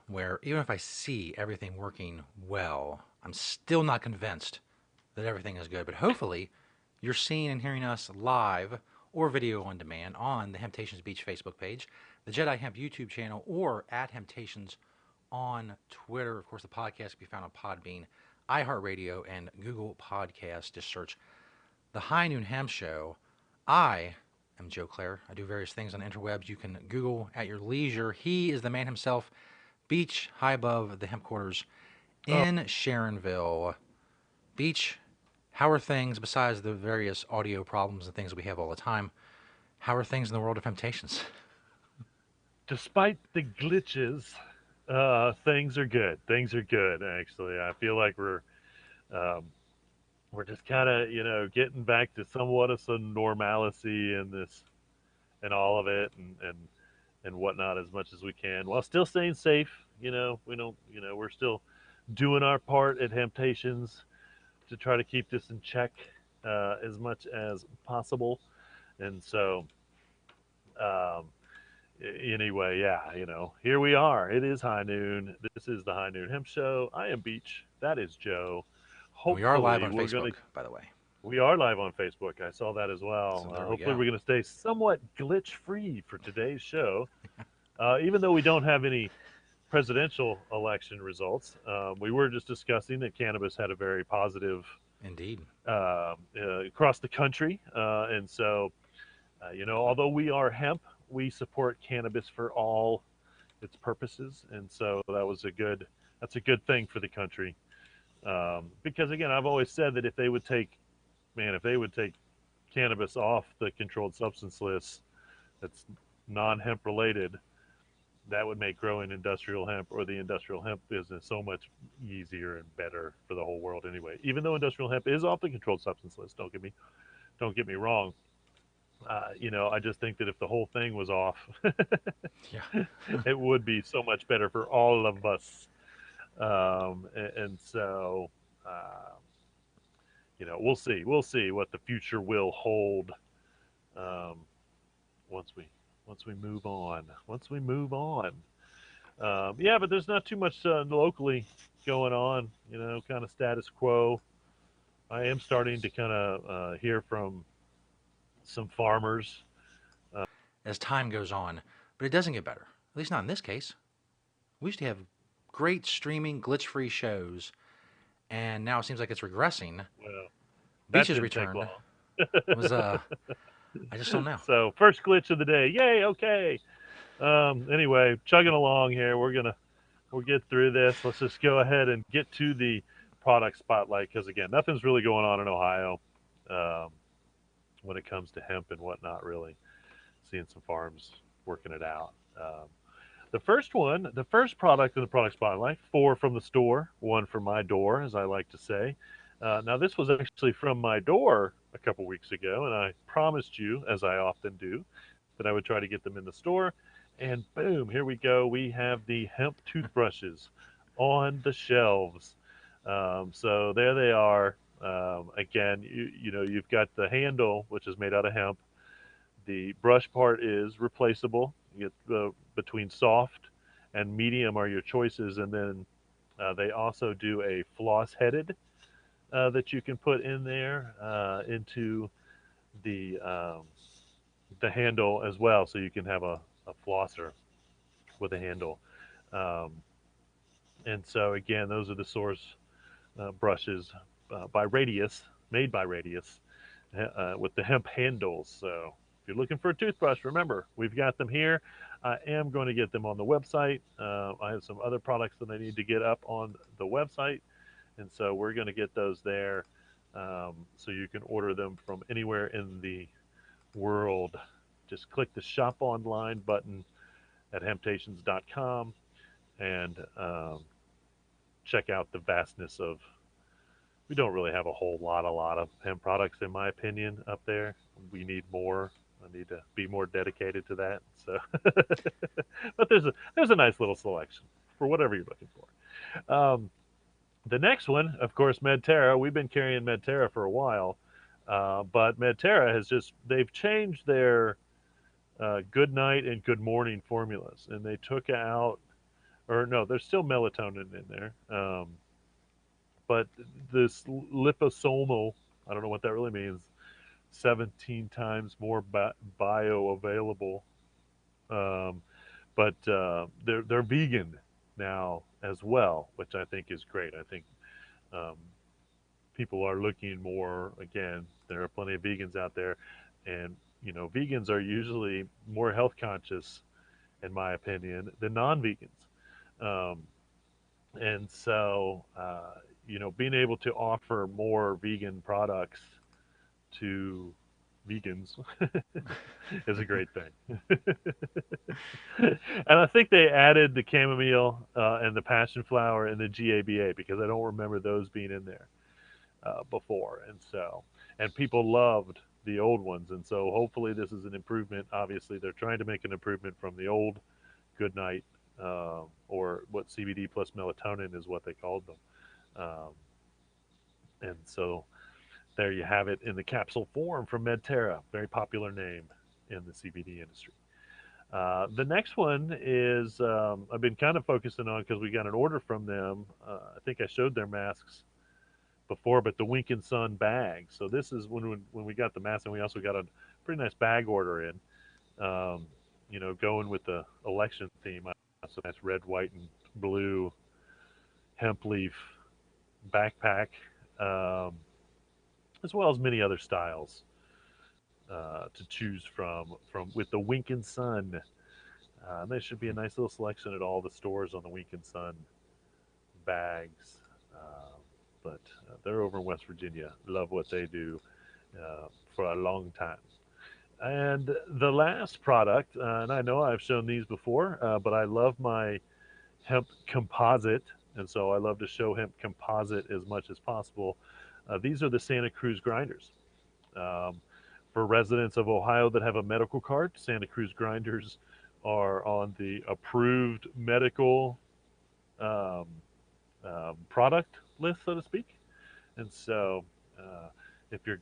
where even if I see everything working well, I'm still not convinced that everything is good. But hopefully, you're seeing and hearing us live or video on demand on the Temptations Beach Facebook page, the Jedi Hemp YouTube channel, or at Temptations on Twitter. Of course, the podcast can be found on Podbean, iHeartRadio, and Google Podcasts. Just search The High Noon Hemp Show. I am Joe Clare. I do various things on the interwebs. You can Google at your leisure. He is the man himself, Beach, high above the hemp quarters Oh, in Sharonville. Beach, how are things besides the various audio problems and things that we have all the time? How are things in the world of temptations? despite the glitches, things are good. Things are good. Actually, I feel like um, we're just kind of getting back to somewhat of some normalcy in this and all of it and whatnot as much as we can while still staying safe. We don't. We're still doing our part at Temptations to try to keep this in check as much as possible. And so, um, anyway, yeah, here we are. It is high noon. This is the High Noon Hemp Show. I am Beach. That is Joe. And we are live Hopefully, on Facebook, by the way. we are live on Facebook. I saw that as So well. there we Hopefully, go. we're going to stay somewhat glitch free for today's show. Even though we don't have any presidential election results, we were just discussing that cannabis had a very positive Indeed. across the country. And so, although we are hemp, we support cannabis for all its purposes, and so that's a good thing for the country. Because again, I've always said that if they would take cannabis off the controlled substance list, that's non-hemp related, that would make growing industrial hemp or the industrial hemp business so much easier and better for the whole world anyway. Even though industrial hemp is off the controlled substance list, don't get me wrong. I just think that if the whole thing was off, Yeah. it would be so much better for all of us. And so, uh, we'll see what the future will hold um, once we move on. Once we move on, yeah. But there's not too much locally going on. Kind of status quo. I am starting to kind of hear from some farmers. As time goes on, but it doesn't get better. At least not in this case. We used to have great streaming, glitch free shows, and now it seems like it's regressing. Well, that Beach's didn't take return long. was, I just don't know. So first glitch of the day. Yay. Okay. Anyway, chugging along here. We'll get through this. Let's just go ahead and get to the product spotlight because again, nothing's really going on in Ohio um, when it comes to hemp and whatnot. Really, seeing some farms working it out. The first product in the product spotlight, four from the store, one from my door, as I like to say. Now, this was actually from my door a couple weeks ago, and I promised you, as I often do, that I would try to get them in the store. And boom, here we go. We have the hemp toothbrushes on the shelves. So there they are. Again, you've got the handle, which is made out of hemp. The brush part is replaceable. You get between soft and medium are your choices, and then they also do a floss headed that you can put in there into the um, the handle as well, so you can have a flosser with a handle. Um, and so again, those are the source brushes by Radius, made by Radius, with the hemp handles. So if you're looking for a toothbrush, remember we've got them here. I am going to get them on the website. I have some other products that I need to get up on the website, and so we're going to get those there. So you can order them from anywhere in the world. Just click the shop online button at hemptations.com and check out the vastness of. We don't really have a lot of hemp products, in my opinion, up there. We need more. I need to be more dedicated to that. So, but there's a nice little selection for whatever you're looking for. The next one, of course, Medterra. We've been carrying Medterra for a while, but Medterra they've changed their good night and good morning formulas, and they took out or no, there's still melatonin in there. But this liposomal, I don't know what that really means, 17 times more bioavailable. Um, but they're vegan now as well, which I think is great. I think um, people are looking more. Again, there are plenty of vegans out there, and vegans are usually more health conscious, in my opinion, than non-vegans. Um, and so, being able to offer more vegan products to vegans is a great thing. And I think they added the chamomile and the passion flower and the GABA because I don't remember those being in there before. And people loved the old ones. And so hopefully this is an improvement. Obviously, they're trying to make an improvement from the old Good Night, or what CBD plus melatonin is what they called them. Um, and so there you have it in the capsule form from Medterra, very popular name in the CBD industry. The next one is I've been kind of focusing on because we got an order from them. I think I showed their masks before, but the Wink and Sun bag. So this is when we got the mask, and we also got a pretty nice bag order in. Going with the election theme. So that's red, white, and blue hemp leaf backpack, um, as well as many other styles to choose from with the Wink and Sun. There should be a nice little selection at all the stores on the Wink and Sun bags. But they're over in West Virginia. Love what they do for a long time. And the last product, and I know I've shown these before, but I love my hemp composite, and so I love to show hemp composite as much as possible. These are the Santa Cruz grinders. Um, for residents of Ohio that have a medical card, Santa Cruz grinders are on the approved medical um, product list, so to speak. And so, if your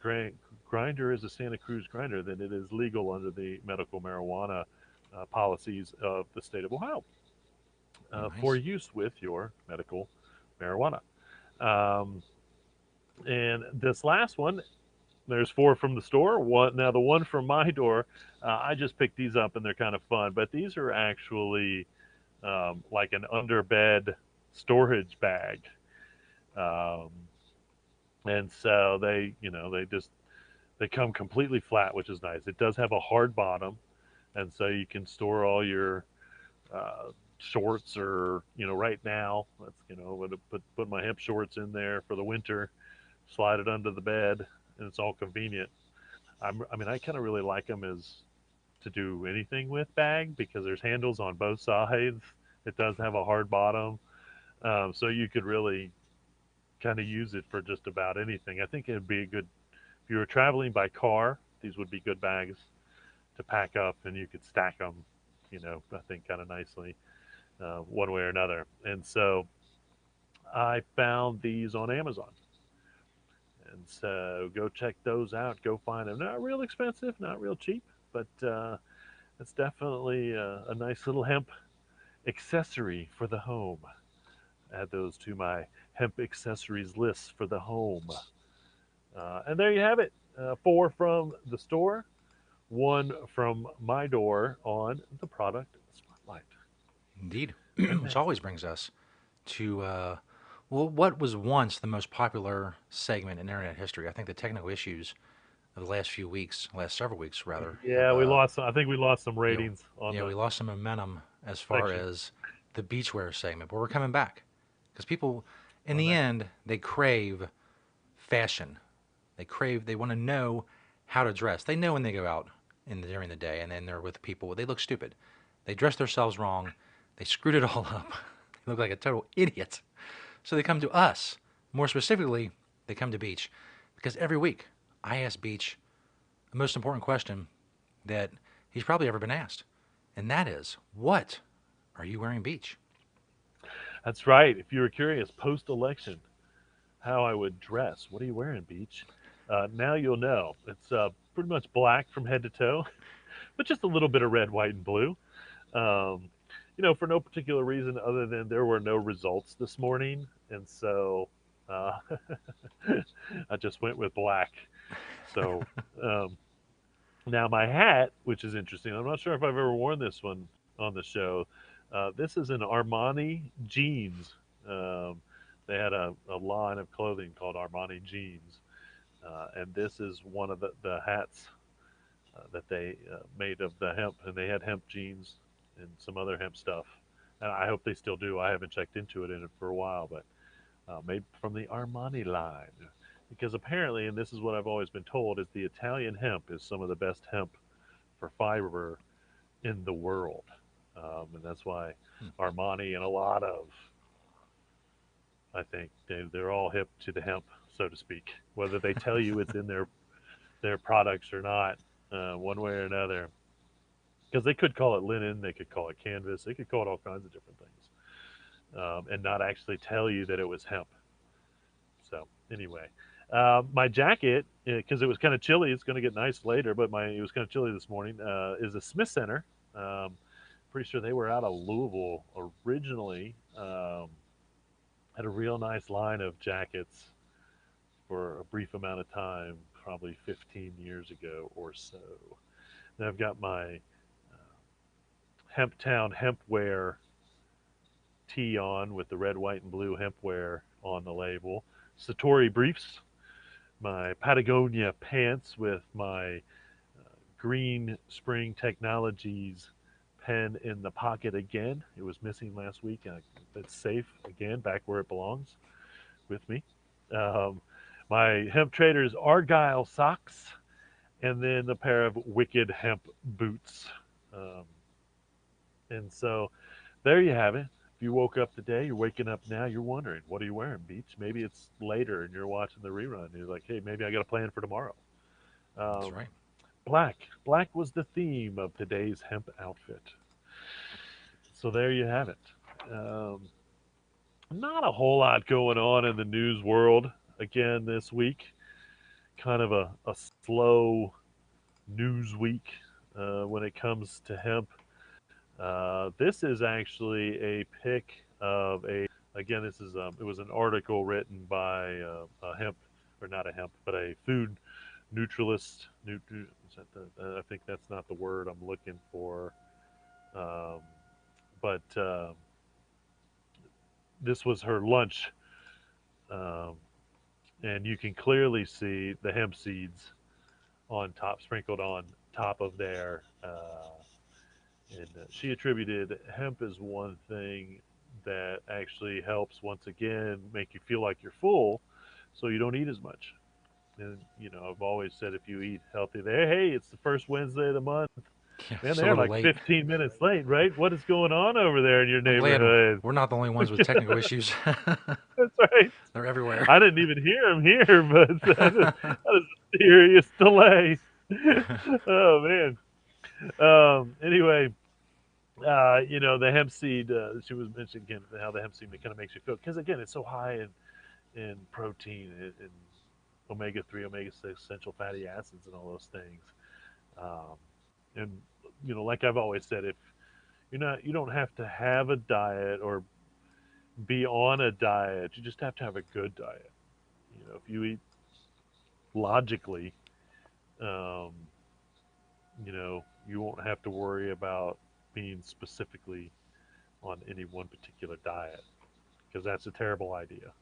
grinder is a Santa Cruz grinder, then it is legal under the medical marijuana policies of the state of Ohio for Nice. use with your medical marijuana. Um, and this last one, there's four from the store. One now, the one from my door, I just picked these up and they're kind of fun. But these are actually like an underbed storage bag. Um, and so they come completely flat, which is nice. It does have a hard bottom, and so you can store all your shorts, or right now, let's put my hemp shorts in there for the winter, slide it under the bed, and it's all convenient. I kind of really like them as to do anything with bag because there's handles on both sides. It does have a hard bottom, so you could really kind of use it for just about anything. I think it'd be a good if you were traveling by car. These would be good bags to pack up, and you could stack them. I think kind of nicely, one way or another. And so I found these on Amazon, and so go check those out. Go find them. Not real expensive, not real cheap, but it's definitely a nice little hemp accessory for the home. Add those to my hemp accessories list for the home. And there you have it. Four from the store, one from my door on the product spotlight. Indeed. And Which that's always brings us to, well, what was once the most popular segment in internet history. I think the technical issues of the last few weeks, last several weeks rather, have, yeah, we lost. I think we lost some you know, ratings on yeah, the we lost some momentum as far section. as the beachwear segment, but we're coming back because people, in Going the back. end, they crave fashion. They want to know how to dress. They know when they go out during the day and then they're with people, they look stupid. They dress themselves wrong. They screwed it all up. They look like a total idiot. So they come to us. More specifically, they come to Beach because every week I ask Beach the most important question that he's probably ever been asked. And that is, what are you wearing, Beach? That's right. If you were curious, post-election, how I would dress. What are you wearing, Beach? Now you'll know. It's pretty much black from head to toe, but just a little bit of red, white, and blue. Um, for no particular reason other than there were no results this morning, and so uh, I just went with black. So um, now my hat, which is interesting, I'm not sure if I've ever worn this one on the show. This is an Armani Jeans. Um, they had a line of clothing called Armani Jeans, and this is one of the hats that they made of the hemp, and they had hemp jeans and some other hemp stuff. And I hope they still do. I haven't checked into it for a while, but made from the Armani line. Because apparently, and this is what I've always been told, is the Italian hemp is some of the best hemp for fiber in the world. And that's why Hmm. Armani and a lot of, I think, they're all hip to the hemp, so to speak. Whether they tell you it's in their products or not, one way or another. Because they could call it linen, they could call it canvas, they could call it all kinds of different things, and not actually tell you that it was hemp. So anyway, my jacket, because it was kind of chilly, it's going to get nice later, but it was kind of chilly this morning. Is a Smith Center. Pretty sure they were out of Louisville originally. Had a real nice line of jackets for a brief amount of time, probably 15 years ago or so. Then I've got my Hemp Town Hempwear tee on with the red, white, and blue hempwear on the label. Satori briefs, my Patagonia pants with my Green Spring Technologies pen in the pocket again. It was missing last week. It's safe again, back where it belongs with me. Um, my Hemp Traders Argyle socks, and then a pair of Wicked Hemp boots. Um, and so there you have it. If you woke up today, you're waking up now, you're wondering, what are you wearing, Beach? Maybe it's later and you're watching the rerun. And you're like, hey, maybe I got a plan for tomorrow. That's Um, right. black. Black was the theme of today's hemp outfit. So there you have it. Um, Not a whole lot going on in the news world again this week. Kind of a slow news week when it comes to hemp. This is actually a pic of again, this is it was an article written by a hemp, or not a hemp, but a food neutralist. Is that I think that's not the word I'm looking for. Um, but this was her lunch, um, and you can clearly see the hemp seeds on top, sprinkled on top of there. And she attributed hemp as one thing that actually helps, once again, make you feel like you're full, so you don't eat as much. And I've always said if you eat healthy, there, hey, it's the first Wednesday of the month. Yeah, Man, just a they're little like late. 15 minutes late, right? What is going on over there in your I'm glad neighborhood? we're not the only ones with technical issues. That's right. They're everywhere. I didn't even hear him here, but that is a serious delay. Oh man. Anyway, the hemp seed. She was mentioning again how the hemp seed kind of makes you feel, because again, it's so high in protein and omega 3, omega 6, essential fatty acids, and all those things. Um, and like I've always said, if you don't have to have a diet or be on a diet. You just have to have a good diet. If you eat logically, um, you won't have to worry about being specifically on any one particular diet, because that's a terrible idea.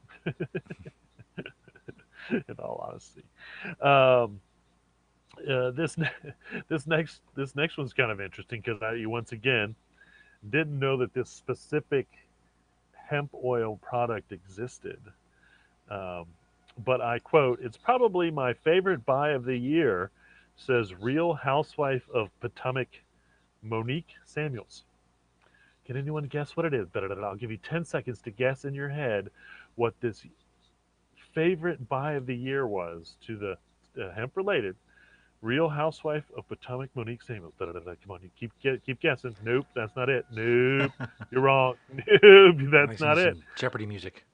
In all honesty, um, this this next one's kind of interesting, because I once again didn't know that this specific hemp oil product existed. Um, but I quote, "It's probably my favorite buy of the year," says Real Housewife of Potomac, Monique Samuels. Can anyone guess what it is? I'll give you 10 seconds to guess in your head what this favorite buy of the year was to the hemp related Real Housewife of Potomac, Monique Samuels. Come on, you keep guessing. Nope, that's not it. Nope, you're wrong. Nope, I that's see not it. some Jeopardy music.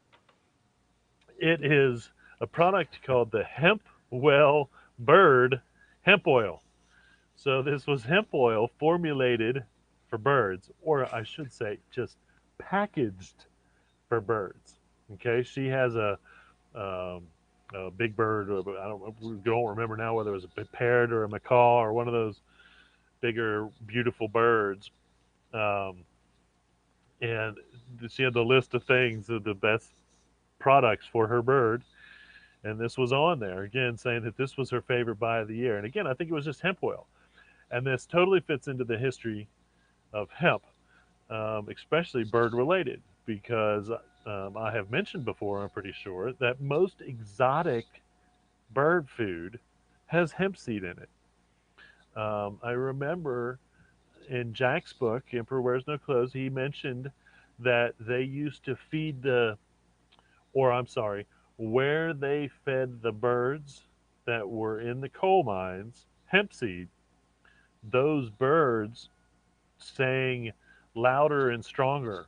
It is a product called the Hemp Well Bird Hemp Oil. So this was hemp oil formulated for birds, or I should say, just packaged for birds. Okay, she has um, a big bird. Don't remember now whether it was a parrot or a macaw or one of those bigger, beautiful birds. Um, and she had the list of things of the best products for her bird, and this was on there again, saying that this was her favorite buy of the year. And again, I think it was just hemp oil, and this totally fits into the history of hemp, especially bird related, because I have mentioned before, I'm pretty sure, that most exotic bird food has hemp seed in it. I remember in Jack's book, Emperor Wears No Clothes, he mentioned that they used to feed or I'm sorry, where they fed the birds that were in the coal mines hemp seed, those birds sang louder and stronger.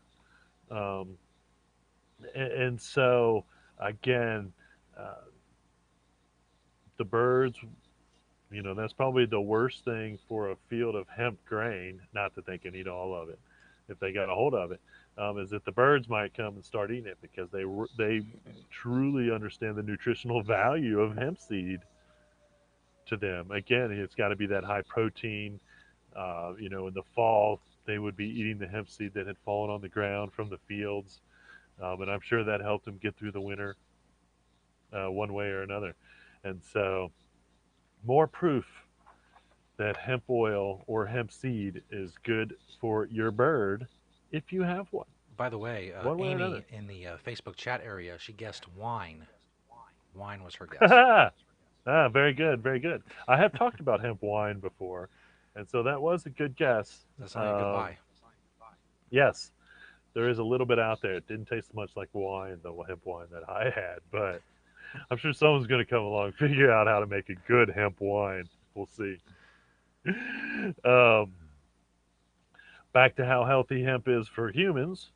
Um, and so, again, uh, the birds, that's probably the worst thing for a field of hemp grain. Not that they can eat all of it if they got a hold of it, is that the birds might come and start eating it because they truly understand the nutritional value of hemp seed to them. Again, it's got to be that high protein. In the fall, they would be eating the hemp seed that had fallen on the ground from the fields, and I'm sure that helped them get through the winter one way or another. And so, more proof that hemp oil or hemp seed is good for your bird if you have By the way, one way or Amy another. in the Facebook chat area, she guessed wine. Wine was her guess. Ah, very good, very good. I have talked about hemp wine before, and so that was a good guess. That sounded like a good buy. Yes, there is a little bit out there. It didn't taste much like wine, the hemp wine that I had, but I'm sure someone's going to come along and figure out how to make a good hemp wine. We'll see. Um, Back to how healthy hemp is for humans.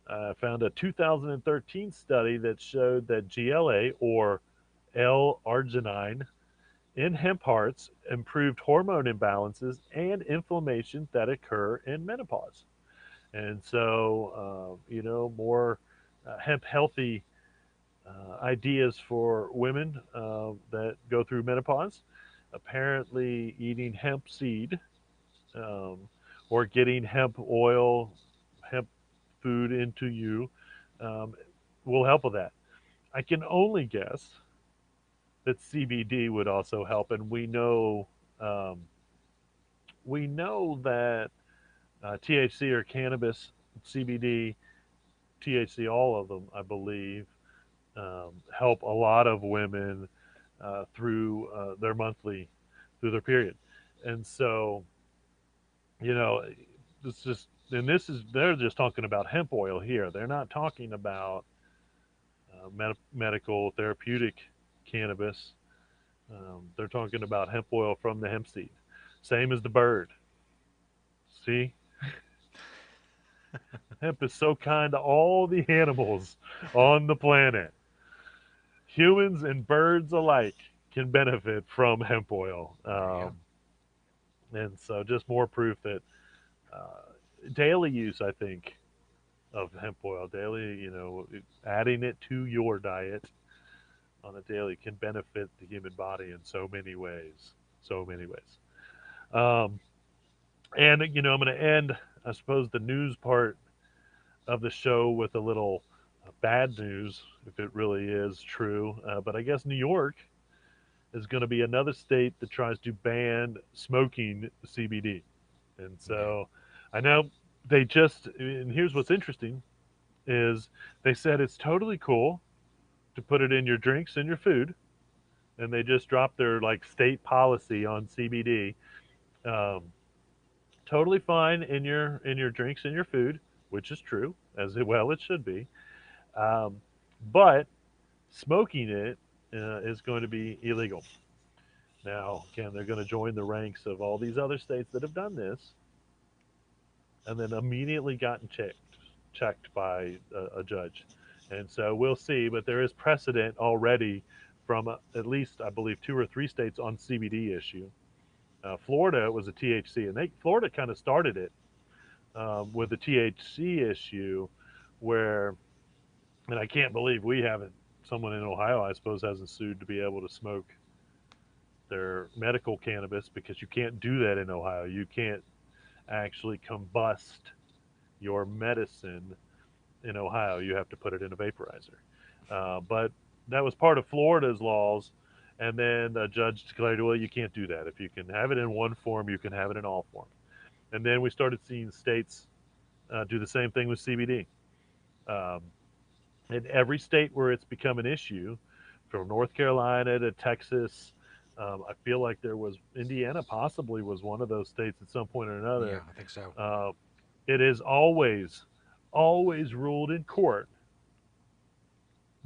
I found a 2013 study that showed that GLA, or L-arginine, in hemp hearts improved hormone imbalances and inflammation that occur in menopause. And so, more hemp healthy ideas for women that go through menopause. Apparently, eating hemp seed um, or getting hemp oil, hemp food into you um, will help with that. I can only guess that CBD would also help, and um, we know that THC or cannabis, CBD, THC, all of them, I believe, help a lot of women through through their period. And so, you know, this just, and this is, they're just talking about hemp oil here. They're not talking about medical therapeutic cannabis. They're talking about hemp oil from the hemp seed. Same as the bird. See, hemp is so kind to all the animals on the planet. Humans and birds alike can benefit from hemp oil. There you go. And so, just more proof that uh, daily use, I think, of hemp oil, daily, adding it to your diet on a daily can benefit the human body in so many ways. So many ways. Um, and, I'm going to end, I suppose, the news part of the show with a little bad news, if it really is true. But I guess New York is going to be another state that tries to ban smoking CBD. And Okay. so I know and here's what's interesting is they said it's totally cool to put it in your drinks and your food. And they just dropped their like state policy on CBD. Um, totally fine in your drinks and your food, which is true, as well it should be. Um, but smoking it is going to be illegal. Now, again, they're going to join the ranks of all these other states that have done this, and then immediately gotten checked by a judge. And so we'll see, but there is precedent already from at least, I believe, two or three states on CBD issue. Florida was a THC, and Florida kind of started it with the THC issue, where, and I can't believe we haven't, someone in Ohio, I suppose, hasn't sued to be able to smoke their medical cannabis, because you can't do that in Ohio. You can't actually combust your medicine in Ohio. You have to put it in a vaporizer. But that was part of Florida's laws. And then a judge declared, well, you can't do that. If you can have it in one form, you can have it in all forms. And then we started seeing states do the same thing with CBD. Um, in every state where it's become an issue, from North Carolina to Texas, I feel like there was Indiana possibly was one of those states at some point or Yeah, another. I think so. Uh, it is always ruled in court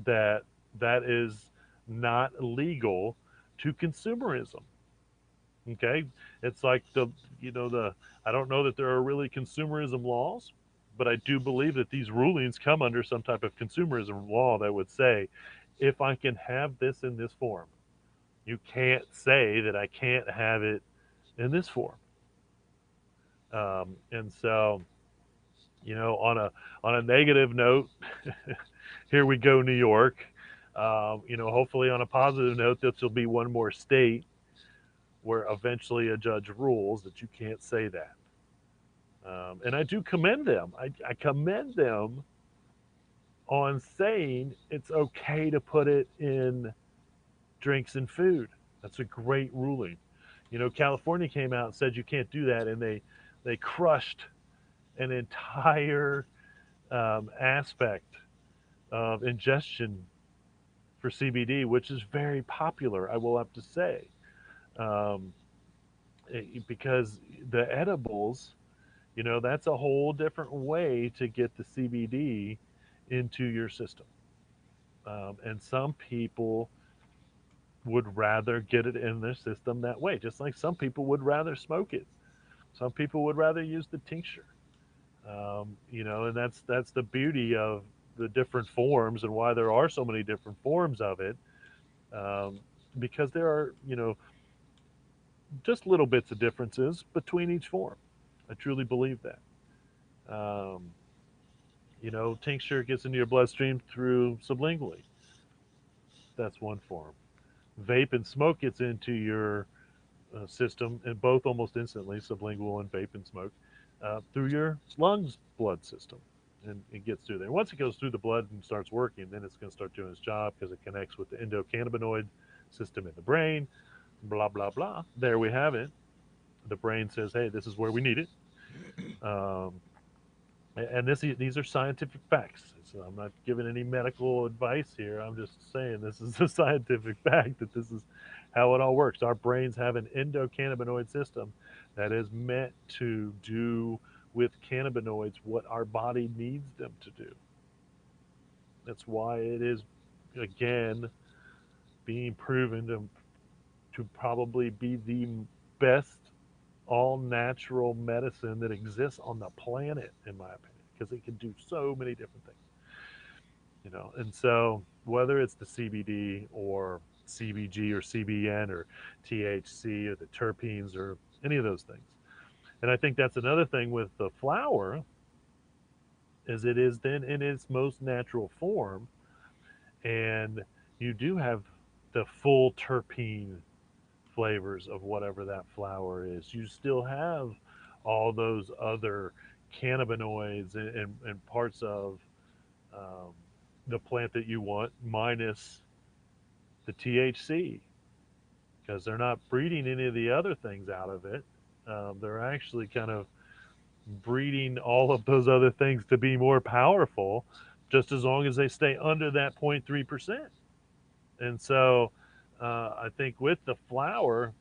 that that is not legal to consumerism. Okay, it's like the I don't know that there are really consumerism laws, but I do believe that these rulings come under some type of consumerism law that would say, if I can have this in this form, you can't say that I can't have it in this form. And so, on a negative note, here we go, New York. Hopefully on a positive note, this will be one more state where eventually a judge rules that you can't say that. And I do commend them. I commend them on saying it's okay to put it in drinks and food. That's a great ruling. California came out and said you can't do that, and they crushed an entire aspect of ingestion for CBD, which is very popular, I will have to say, um, because the edibles, that's a whole different way to get the CBD into your system. And some people would rather get it in their system that way, just like some people would rather smoke it. Some people would rather use the tincture. And that's the beauty of the different forms, and why there are so many different forms of it, um, because there are just little bits of differences between each form. I truly believe that. Um, Tincture gets into your bloodstream through sublingually. That's one form. Vape and smoke gets into your system, and both almost instantly, sublingual and vape and smoke, through your lungs blood system. And it gets through there. Once it goes through the blood and starts working, then it's going to start doing its job, because it connects with the endocannabinoid system in the brain, blah, blah, blah. There we have it. The brain says, hey, this is where we need it. Um, and these are scientific facts. So I'm not giving any medical advice here. I'm just saying this is a scientific fact, that this is how it all works. Our brains have an endocannabinoid system that is meant to do with cannabinoids what our body needs them to do. That's why it is, again, being proven to probably be the best all natural medicine that exists on the planet, in my opinion, because it can do so many different things. And so whether it's the CBD or CBG or CBN or THC or the terpenes or any of those things. And I think that's another thing with the flower, is it is then in its most natural form, and you do have the full terpene flavors of whatever that flower is. You still have all those other cannabinoids and parts of um, the plant that you want, minus the THC, because they're not breeding any of the other things out of it. They're actually kind of breeding all of those other things to be more powerful, just as long as they stay under that 0.3%. And so I think with the flower,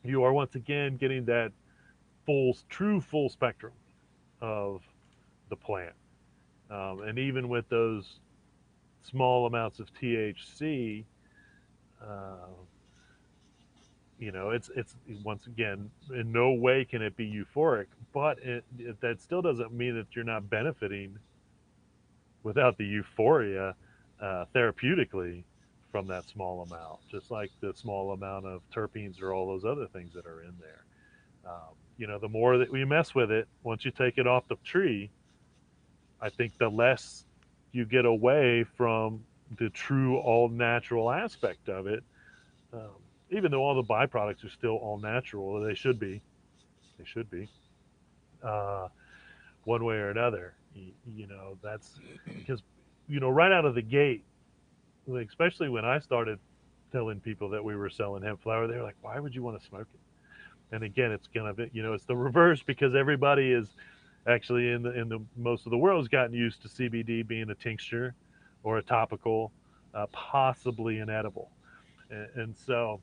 you are once again getting that full spectrum of the plant. And even with those small amounts of THC, uh, it's once again, in no way can it be euphoric, but that still doesn't mean that you're not benefiting without the euphoria therapeutically from that small amount, just like the small amount of terpenes or all those other things that are in there. the more that we mess with it, once you take it off the tree, I think the less you get away from the true all natural aspect of it. Um, Even though all the byproducts are still all natural, they should be. They should be. Uh, One way or another. That's because, right out of the gate, like, especially when I started telling people that we were selling hemp flower, they're like, "Why would you want to smoke it?" And again, it's kind of, it's the reverse, because everybody is actually in the most of the world has gotten used to CBD being a tincture or a topical, possibly an edible, and so,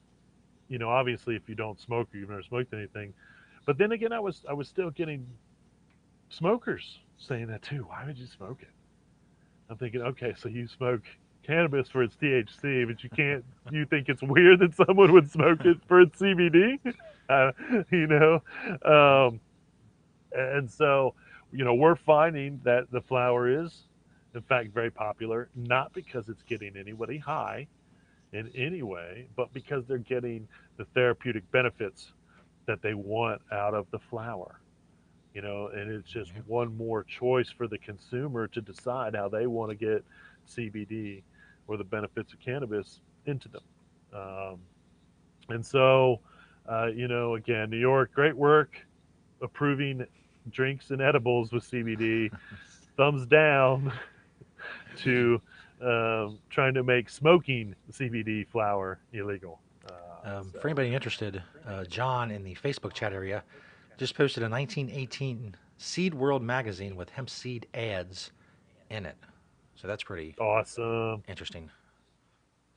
obviously, if you don't smoke or you've never smoked anything, but then again, I was still getting smokers saying that too. Why would you smoke it? I'm thinking, okay, so you smoke cannabis for its THC, but you think it's weird that someone would smoke it for its CBD? Uh, you know, um, and so, we're finding that the flower is, in fact, very popular, not because it's getting anybody high in any way, but because they're getting the therapeutic benefits that they want out of the flower. And it's just Yep. one more choice for the consumer to decide how they want to get CBD or the benefits of cannabis into them. Um, and so, again, New York, great work approving drinks and edibles with CBD. Thumbs down to trying to make smoking CBD flower illegal. For So, anybody interested, John in the Facebook chat area just posted a 1918 Seed World magazine with hemp seed ads in it. So that's pretty awesome. interesting.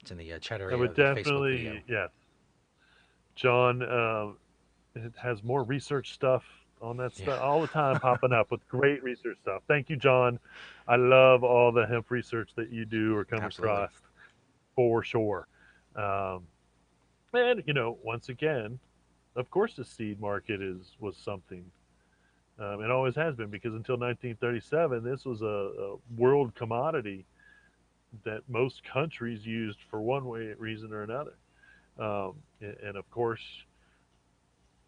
It's in the chat I area would of the Facebook video. definitely, yeah. John it has more research stuff on that Yeah, stuff all the time, popping up with great research stuff. Thank you, John. I love all the hemp research that you do or come absolutely. across, for sure. Um, and once again, of course, the seed market was something. It always has been, because until 1937, this was a world commodity that most countries used for one way reason or another. And of course,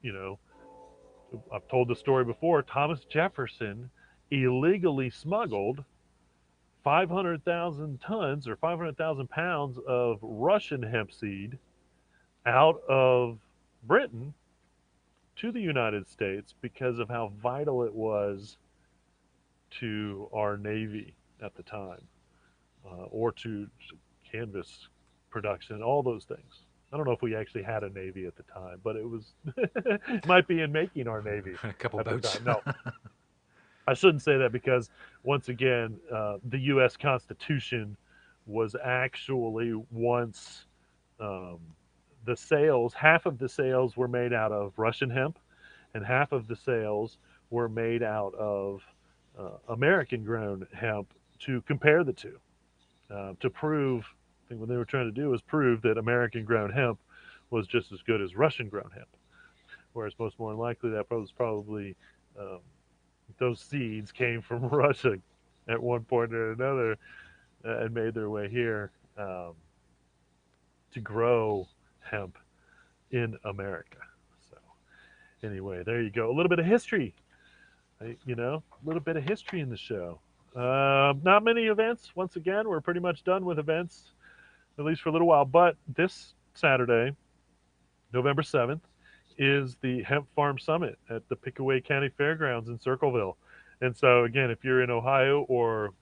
you know, I've told the story before. Thomas Jefferson illegally smuggled 500,000 tons or 500,000 pounds of Russian hemp seed out of Britain to the United States because of how vital it was to our Navy at the time, or to canvas production, all those things. I don't know if we actually had a Navy at the time, but it was might be in making our Navy A couple at the boats. time. No, I shouldn't say that, because once again, the U.S. Constitution was actually once, um, the sales, half of the sales were made out of Russian hemp, and half of the sales were made out of American grown hemp, to compare the two, to prove. I think what they were trying to do was prove that American grown hemp was just as good as Russian grown hemp, whereas most more than likely that was probably, um, those seeds came from Russia at one point or another, and made their way here, to grow hemp in America. So anyway, there you go. A little bit of history, a little bit of history in the show. Not many events. Once again, we're pretty much done with events, at least for a little while. But this Saturday, November 7th, is the Hemp Farm Summit at the Pickaway County Fairgrounds in Circleville. And so, again, if you're in Ohio or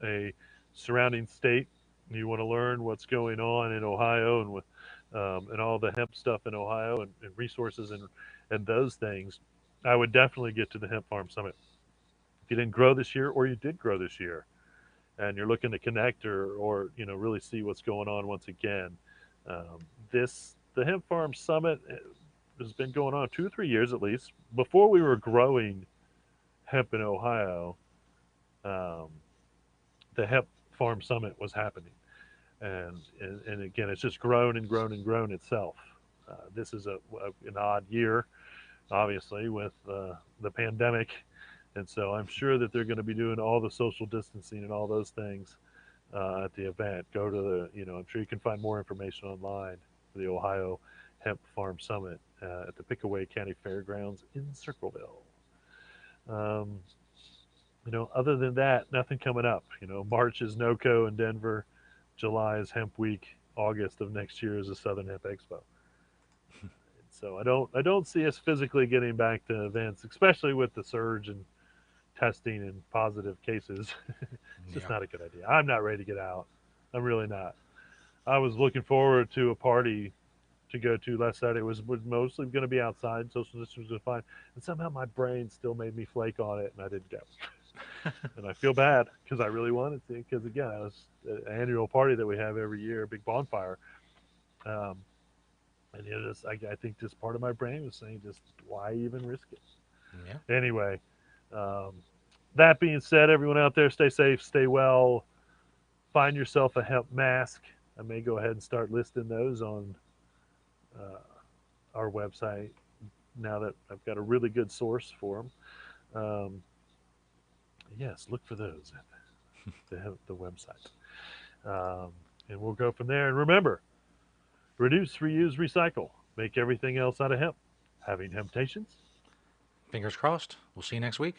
a surrounding state, and you want to learn what's going on in Ohio, and with and all the hemp stuff in Ohio, and resources, and those things, I would definitely get to the Hemp Farm Summit. If you didn't grow this year, or you did grow this year, and you're looking to connect, or really see what's going on once again, um, this the Hemp Farm Summit has been going on 2 or 3 years at least. Before we were growing hemp in Ohio, um, the Hemp Farm Summit was happening, and again, it's just grown and grown and grown itself. This is an odd year, obviously, with the pandemic, and so I'm sure that they're going to be doing all the social distancing and all those things at the event. Go to I'm sure you can find more information online for the Ohio Hemp Farm Summit at the Pickaway County Fairgrounds in Circleville. Um, other than that, nothing coming up. March is NOCO in Denver, July is Hemp Week, August of next year is the Southern Hemp Expo. So I don't see us physically getting back to events, especially with the surge in testing and positive cases. It's just Yeah. not a good idea. I'm not ready to get out. I'm really not. I was looking forward to a party to go to last Saturday. It was mostly going to be outside. Social distance was fine, and somehow my brain still made me flake on it, and I didn't go. And I feel bad because I really wanted to. Because again, it was an annual party that we have every year, a big bonfire. Um, and I think this part of my brain was saying, just why even risk it? Yeah. Anyway, um, that being said, everyone out there, stay safe, stay well. Find yourself a hemp mask. I may go ahead and start listing those on uh, our website now that I've got a really good source for them. Yes, look for those at the website. And we'll go from there. And remember, reduce, reuse, recycle. Make everything else out of hemp. Having temptations? Fingers crossed. We'll see you next week.